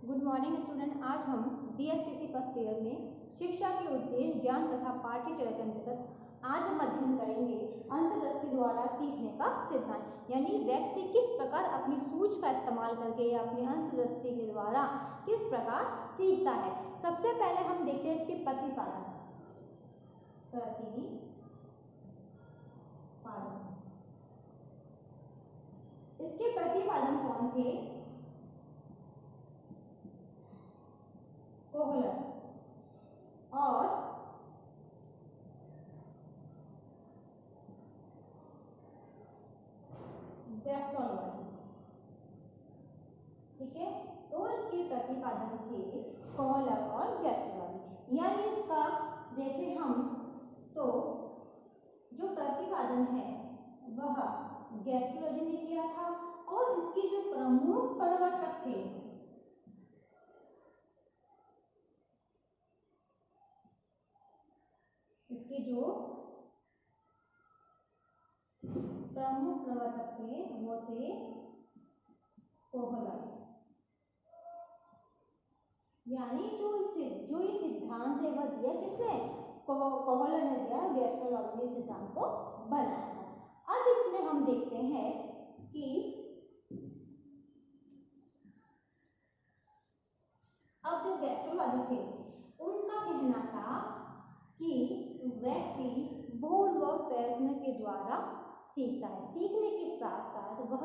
Good morning student. आज हम BSTC first year में शिक्षा के उद्देश्य, ज्ञान तथा पाठ्यचर्या के अंतर्गत आज हम अध्ययन करेंगे अंतर्दृष्टि द्वारा सीखने का सिद्धांत, यानी व्यक्ति किस प्रकार अपनी सूझ का इस्तेमाल करके या अपनी अंतर्दृष्टि के द्वारा किस प्रकार सीखता है। सबसे पहले हम देखते हैं इसके प्रतिपादन। इसके प्रतिपादन कौन थे? कोहलर और गैस्ट्रोलॉजी। ठीक है, तो इसके प्रतिपादन थे कोहलर और गैस्ट्रोलॉजी। यानी इसका देखें हम तो जो प्रतिपादन है वह गैस्ट्रोलॉजी ने किया था और इसके जो प्रमुख प्रवर्तक थे इसके जो प्रमुख प्रवर्तक थे वो थे कोहलर। यानी जो ये सिद्धांत है वह दिया किसने? कोहलर ने दिया, गैस्ट्रोलॉजी ने सिद्धांत को बनाया था। अब इसमें हम देखते हैं कि अब जो गैस्ट्रोलॉजी थे उनका कहना था कि व्यक्ति बोध व प्रयत्न के द्वारा सीखता है। सीखने के साथ साथ वह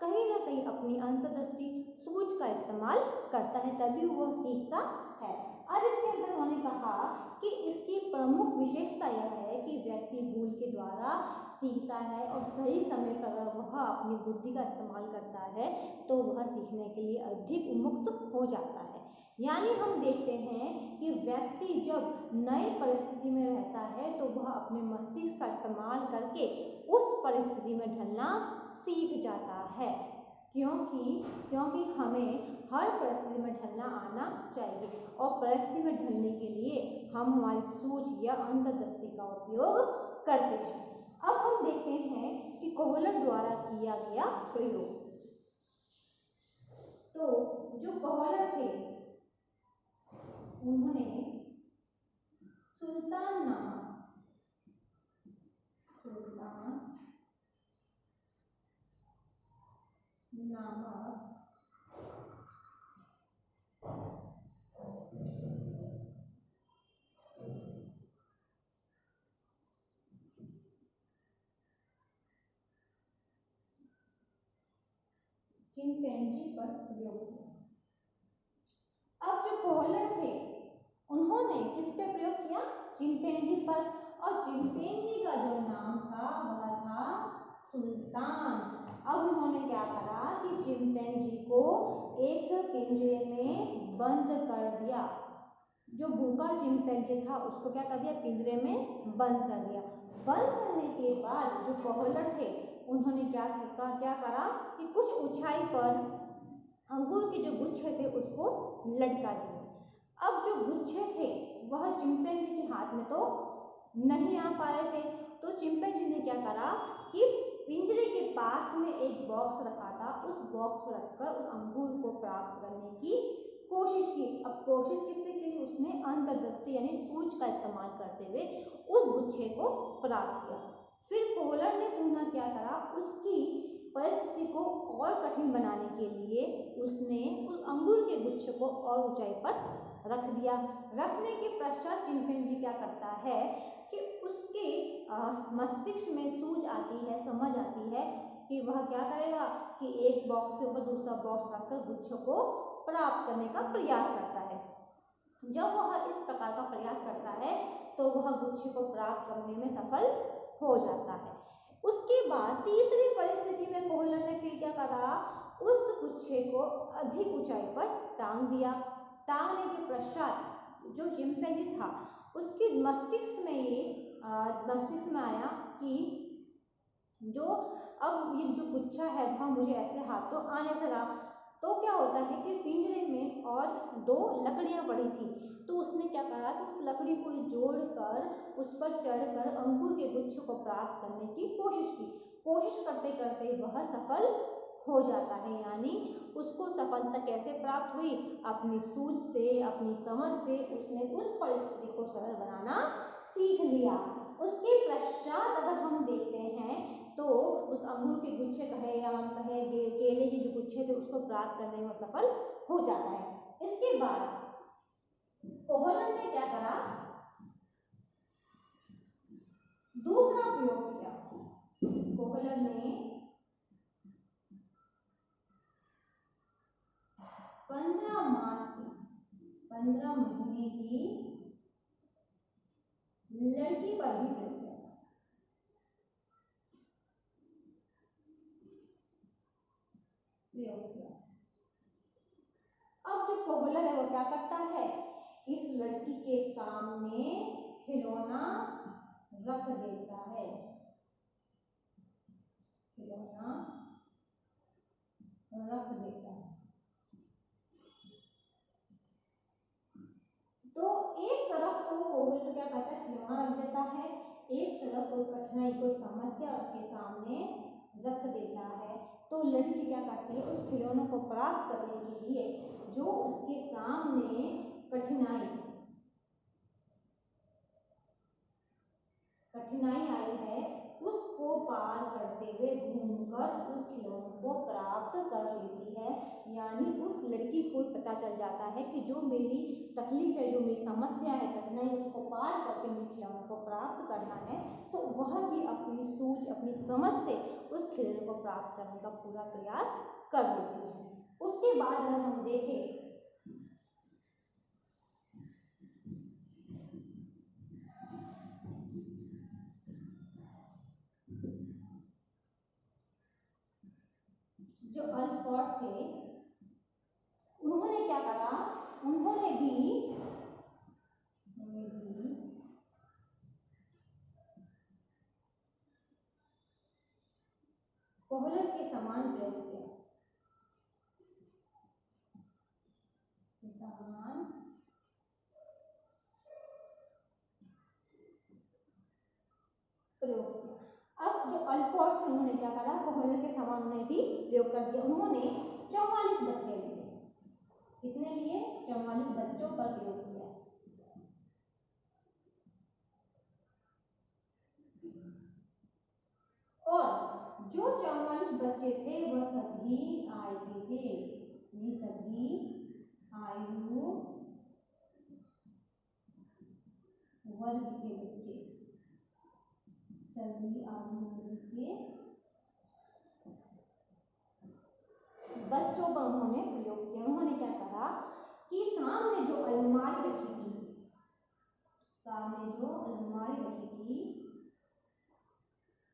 कहीं ना कहीं अपनी अंतर्दृष्टि सूझ का इस्तेमाल करता है, तभी वह सीखता है। अब इसके अंदर उन्होंने कहा कि इसकी प्रमुख विशेषता यह है कि व्यक्ति भूल के द्वारा सीखता है और सही समय पर अगर वह अपनी बुद्धि का इस्तेमाल करता है तो वह सीखने के लिए अधिक उन्मुक्त हो जाता है। यानी हम देखते हैं कि व्यक्ति जब नई परिस्थिति में रहता है तो वह अपने मस्तिष्क का इस्तेमाल करके उस परिस्थिति में ढलना सीख जाता है, क्योंकि हमें हर परिस्थिति में ढलना आना चाहिए और परिस्थिति में ढलने के लिए हम हमारी सूझ या अंतर्दृष्टि का उपयोग करते हैं। अब हम देखते हैं कि कोहलर द्वारा किया गया प्रयोग। तो जो कोहलर थे उन्होंने सुल्तान नामक चिंपैंजी पर प्रयोग किया। अब जो कोहलर थे उन्होंने किस पे प्रयोग किया? चिंपैंजी पर। और चिंपैंजी का जो नाम था वह था सुल्तान। अब उन्होंने क्या करा कि चिंपैंजी को एक पिंजरे में बंद कर दिया। जो भूखा चिंपैंजी था उसको क्या कर दिया? पिंजरे में बंद कर दिया। बंद करने के बाद जो कोहलर थे उन्होंने क्या करा कि कुछ ऊंचाई पर अंगूर के जो गुच्छे थे उसको लटका दिए। अब जो गुच्छे थे वह चिंपैंजी के हाथ में तो नहीं आ पा रहे थे, तो चिंपैंजी ने क्या करा कि पिंजरे के पास में एक बॉक्स रखा था, उस बॉक्स पर रखकर उस अंगूर को प्राप्त करने की कोशिश की। अब कोशिश किससे की? उसने अंतर्दृष्टि यानी सूझ का इस्तेमाल करते हुए उस गुच्छे को प्राप्त किया। फिर कोहलर ने पुनः क्या करा? उसकी परिस्थिति को और कठिन बनाने के लिए उसने उस अंगूर के गुच्छे को और ऊंचाई पर रख दिया। रखने के पश्चात चिंपैंजी क्या करता है कि उसके मस्तिष्क में सूझ आती है, समझ आती है कि वह क्या करेगा कि एक बॉक्स के ऊपर दूसरा बॉक्स रखकर गुच्छों को प्राप्त करने का प्रयास करता है। जब वह इस प्रकार का प्रयास करता है तो वह गुच्छे को प्राप्त करने में सफल हो जाता है। उसके बाद तीसरी परिस्थिति में कोहलर ने फिर क्या करा? उस गुच्छे को अधिक ऊंचाई पर टांग दिया। टांगने के पश्चात जो चिंपैंजी था उसके मस्तिष्क में आया कि जो अब ये जो गुच्छा है वह मुझे ऐसे हाथों आने से रहा। तो क्या होता है कि पिंजरे में और दो लकड़ियां पड़ी थी, तो उसने क्या करा कि उस लकड़ी को जोड़कर उस पर चढ़कर अंगूर के गुच्छों को प्राप्त करने की कोशिश की। कोशिश करते करते वह सफल हो जाता है। यानी उसको सफलता कैसे प्राप्त हुई, अपनी सूझ से, अपनी समझ से उसने उस परिस्थिति को सरल बनाना सीख लिया। उसके पश्चात अगर हम देखते हैं तो उस अंगूर के गुच्छे कहे या हम कहे केले के जो गुच्छे थे उसको प्राप्त करने में सफल हो जाता है। इसके बाद कोहलर ने क्या करा, दूसरा प्रयोग किया। कोहलर ने 15 महीने की लड़की पर भी प्रयोग किया। अब जो कोहलर है वो क्या करता है, इस लड़की के सामने खिलौना रख देता है, खिलौना रख देता है। तो एक तरफ तो कोहलर क्या करता है, खिलौना रख देता है, एक तरफ कोई कठिनाई कोई समस्या उसके सामने रख देता है। तो लड़की क्या करती है, उस खिलौनों को प्राप्त करने के लिए जो उसके सामने कठिनाई आई है उसको पार करते हुए घूमकर उस खिलौने को प्राप्त कर लेती है। यानी उस लड़की को पता चल जाता है कि जो मेरी तकलीफ है, जो मेरी समस्या है, कठिनाई, उसको पार करके मुझे खिलौने को प्राप्त करना है। तो वह भी अपनी सूझ, अपनी समझ से उस खिलौने को प्राप्त करने का पूरा प्रयास कर लेती है। उसके बाद अगर हम देखें जो अल्पॉट थे उन्होंने क्या करा, उन्होंने भी कोहलर के समान प्रयोग किया, समान प्रयोग किया। अब जो अल्पॉट थे उन्होंने क्या करा, कोहलर के समान ने भी प्रयोग कर दिया। उन्होंने 44 बच्चे लिए। कितने लिए, 44 बच्चों पर प्रयोग किया। और जो 44 बच्चे थे वह सभी आय के थे, ये सभी आयु वर्ग के बच्चे, सभी आयु वर्ग के बच्चों पर उन्होंने प्रयोग किया। उन्होंने क्या कहा कि सामने जो अलमारी रखी थी,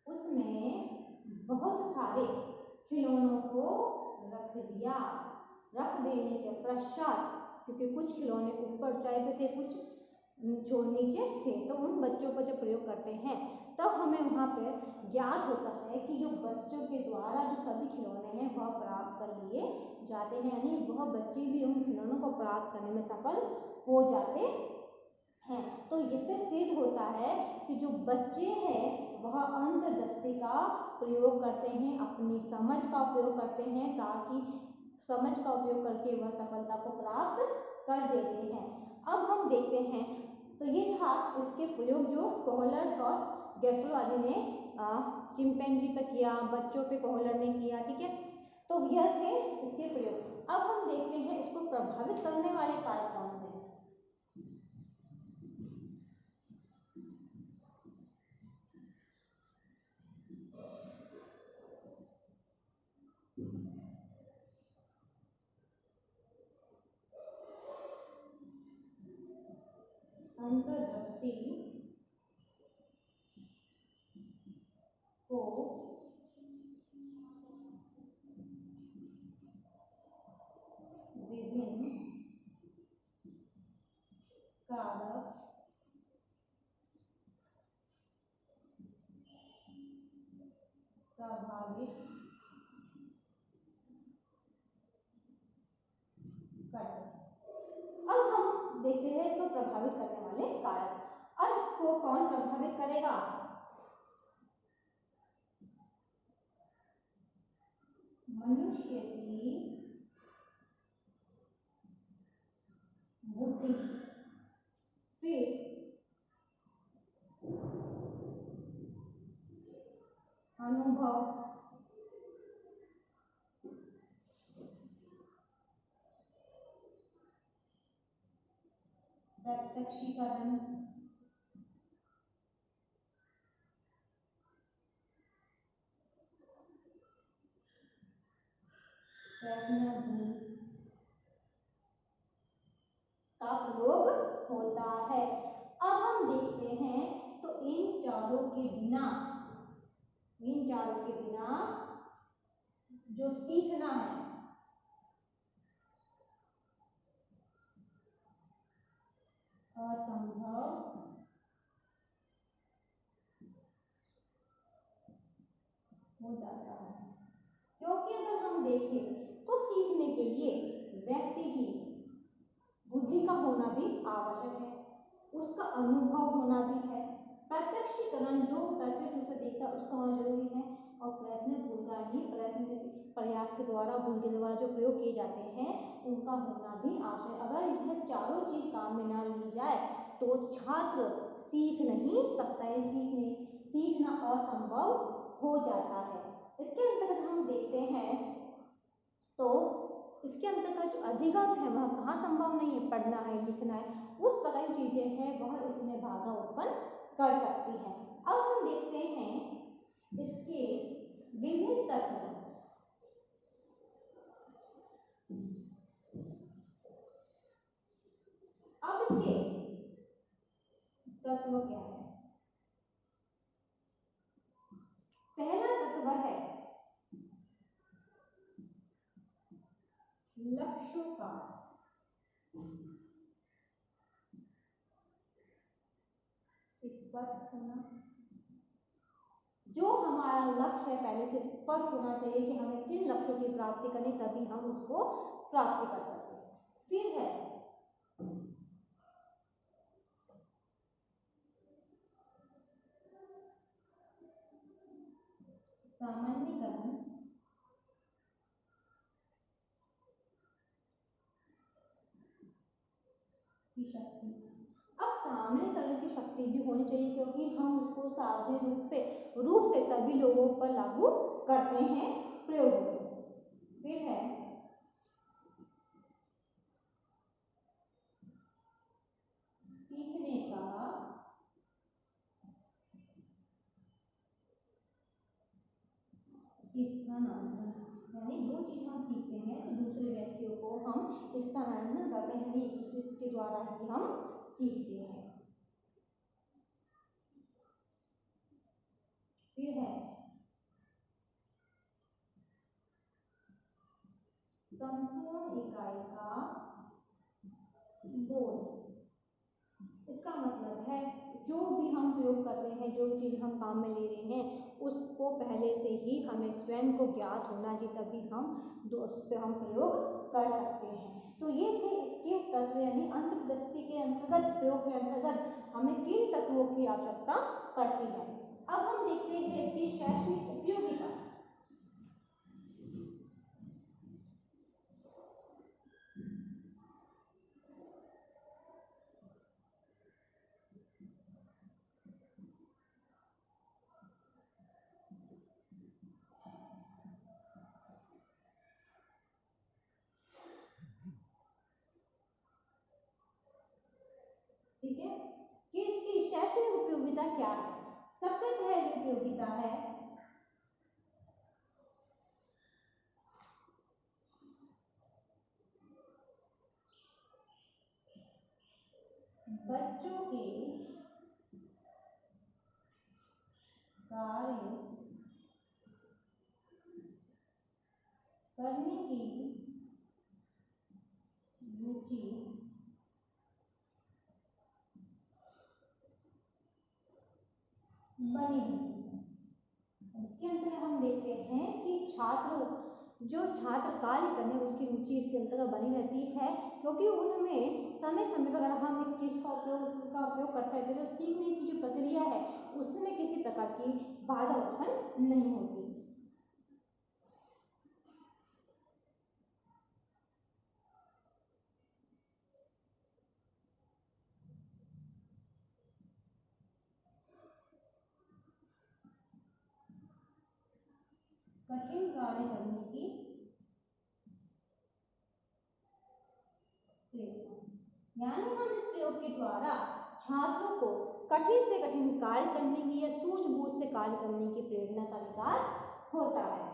उसमें बहुत सारे खिलौनों को रख दिया। रख देने के पश्चात, क्योंकि कुछ खिलौने ऊपर ऊंचाई पे थे, कुछ नीचे थे, तो उन बच्चों पर जब प्रयोग करते हैं तब हमें वहाँ पर ज्ञात होता है कि जो बच्चों के द्वारा जो सभी खिलौने हैं वह प्राप्त कर लिए जाते हैं। यानी वह बच्चे भी उन खिलौनों को प्राप्त करने में सफल हो जाते हैं। तो इससे सिद्ध होता है कि जो बच्चे हैं वह अंतर्दृष्टि का प्रयोग करते हैं, अपनी समझ का उपयोग करते हैं, ताकि समझ का उपयोग करके वह सफलता को प्राप्त कर देते हैं। अब हम देखते हैं, तो ये था इसके प्रयोग जो कोहलर और गैस्ट्रो आदि ने चिंपैंजी पे किया, बच्चों पे कोहलर ने किया, ठीक है। तो यह थे इसके प्रयोग। अब हम देखते हैं इसको प्रभावित करने वाले कारक कौन से हैं। अंतर्दृष्टि को विभिन्न कारक प्रभावित करते हैं। अब हम देखते हैं इसको प्रभावित करने वाले कारक। अब इसको कौन प्रभावित करेगा, मनुष्य की बुद्धि। फिर अनुभव, प्रत्यक्षीकरण, प्रज्ञाभूत का प्रयोग होता है। अब हम देखते हैं तो इन चारों के बिना जो सीखना है असंभव हो जाता है, क्योंकि अगर हम देखें तो सीखने के लिए व्यक्ति की बुद्धि का होना भी आवश्यक है, उसका अनुभव होना भी है, प्रत्यक्षीकरण जो प्रत्यक्ष रूप से देखता है उसका होना जरूरी है, और प्रयत्न प्रयास के द्वारा भूल के द्वारा जो प्रयोग किए जाते हैं उनका होना भी आवश्यक। अगर यह चारों चीज काम में ना ली जाए तो छात्र सीख नहीं सकता है, सीखना असंभव हो जाता है। इसके अंतर्गत हम देखते हैं तो इसके अंतर्गत जो अधिगम है वह कहाँ संभव नहीं है, पढ़ना है लिखना है उस प्रकार की चीजें हैं वह इसमें बाधा उत्पन्न कर सकती है। अब हम देखते हैं इसके विभिन्न तत्व। अब इसके तत्व क्या है? पहला तत्व है लक्ष्यों का स्पष्ट होना। जो हमारा लक्ष्य है पहले से स्पष्ट होना चाहिए कि हमें किन लक्ष्यों की प्राप्ति करनी, तभी हम उसको प्राप्ति कर सकते हैं। फिर है सामान्यीकरण की शक्ति। अब सामान्यीकरण की शक्ति भी होनी चाहिए क्योंकि हम उसको सार्वजनिक रूप से सभी लोगों पर लागू करते हैं प्रयोग में। फिर है सीखने का स्थानांतरण, यानी जो चीज हम सीखते हैं तो दूसरे व्यक्तियों को हम स्थानांतरण करते हैं, एक दूसरे के द्वारा ही हम सीखते हैं। फिर है संपूर्ण इकाई का बोध। इसका मतलब है जो भी हम प्रयोग कर रहे हैं, जो भी चीज हम काम में ले रहे हैं उसको पहले से ही हमें स्वयं को ज्ञात होना चाहिए, तभी हम उस पर हम प्रयोग कर सकते हैं। तो ये थे इसके तत्व, यानी अंतर्दृष्टि के अंतर्गत प्रयोग के अंतर्गत हमें किन तत्वों की आवश्यकता पड़ती है। अब हम देखते हैं इसकी शैक्षणिक उपयोगिता। ठीक है कि इसकी शैक्षणिक उपयोगिता क्या है? सबसे पहली उपयोगिता है बच्चों के कार्य करने की रुचि बनी रहती है। इसके अंतर्गत हम देखते हैं कि जो छात्र कार्य करने उसकी रुचि इसके अंतर्गत बनी रहती है, क्योंकि उनमें समय समय पर अगर हम इस चीज़ का उपयोग करते हैं तो सीखने की जो प्रक्रिया है उसमें किसी प्रकार की बाधा उत्पन्न नहीं होती। कठिन कार्य करने की प्रेरणा, यानी हम इस प्रयोग के द्वारा छात्रों को कठिन से कठिन कार्य करने की या सूझबूझ से कार्य करने की प्रेरणा का विकास होता है।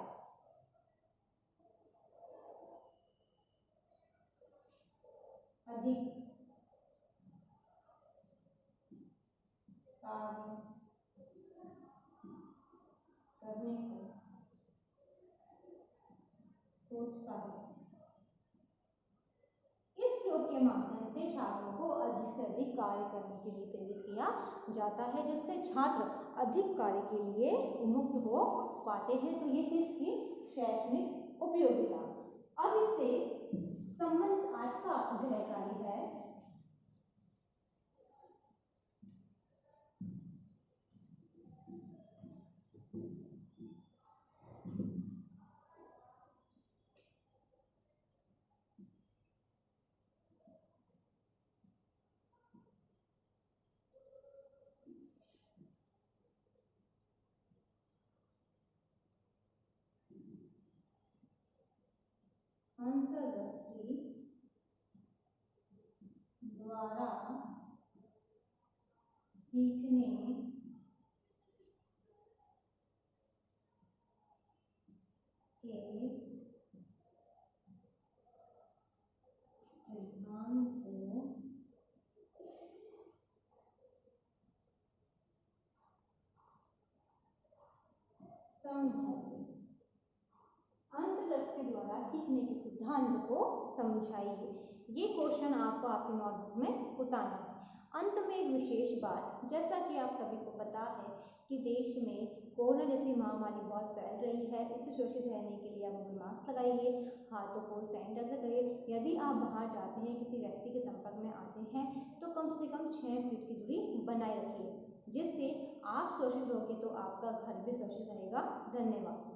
अधिक कार्य करने को प्रोत्साहित, इस प्रयोग के माध्यम से छात्रों को अधिक से अधिक कार्य करने के लिए प्रेरित किया जाता है, जिससे छात्र अधिक कार्य के लिए उन्मुक्त हो पाते हैं। तो ये थी इसकी शैक्षणिक उपयोगिता। अब इससे संबंधित आज का गृह कार्य है अंतर्दृष्टि द्वारा सीखने के सिद्धांत को समझाइए। अंतर्दृष्टि द्वारा सीखने के सिद्धांत को समझाइए। ये क्वेश्चन आपको आपकी नोटबुक में उतारना है। अंत में एक विशेष बात, जैसा कि आप सभी को पता है कि देश में कोरोना जैसी महामारी बहुत फैल रही है। इससे सुरक्षित रहने के लिए आप मुंह में मास्क लगाइए, हाथों को सैनिटाइजर करिए। यदि आप बाहर जाते हैं, किसी व्यक्ति के संपर्क में आते हैं, तो कम से कम 6 फीट की दूरी बनाए रखिए, जिससे आप सुरक्षित रहोगे तो आपका घर भी सुरक्षित रहेगा। धन्यवाद।